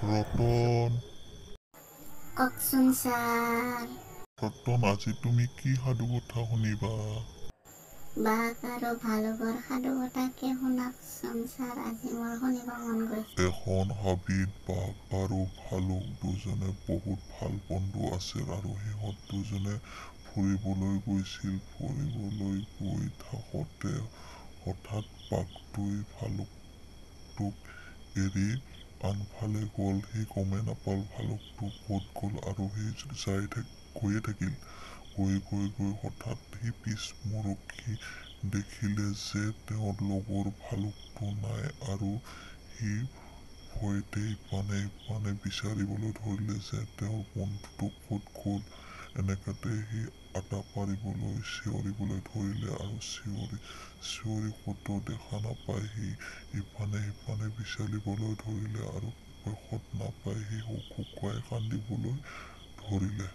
ৰতন, কওকচোন ছাৰ। ৰতন, আজি তুমি কি সাধু কথা শুনিবা? বাঘ আৰু ভালুকৰ সাধু কথাকে শুনাকচোন ছাৰ, আজি মোৰ শুনিব মন গৈছে। এখন হাবিত বাঘ আৰু ভালুক দুজনে বহুত ভাল বন্ধু আছিল আৰু সিহঁত দুজনে ফুৰিবলৈ গৈছিল। ফুৰিবলৈ গৈ থাকোঁতে হঠাৎ বাঘটোৱে ভালুকটোক এৰি আনফালে গ'ল। সি গমেই নাপাল ভালুকটো ক'ত গ'ল আৰু সি গৈয়ে থাকিল। গৈ গৈ গৈ হঠাৎ সি পিছমুৰুকি দেখিলে যে তেওঁৰ লগৰ ভালুকটো নাই আৰু সি ভয়তে ইপানে বিচাৰিবলৈ ধৰিলে যে তেওঁৰ বন্ধুটো ক'ত গ'ল। এনেকাতে সি আটা পাৰিবলৈ চিঞৰিবলৈ ধৰিলে আৰু চিঞৰি ক'তো দেখা নাপায় সি ইপানে সিপানে বিচাৰিবলৈ ধৰিলে আৰু শেষত নাপায় সি হুকহুকাই কান্দিবলৈ ধৰিলে।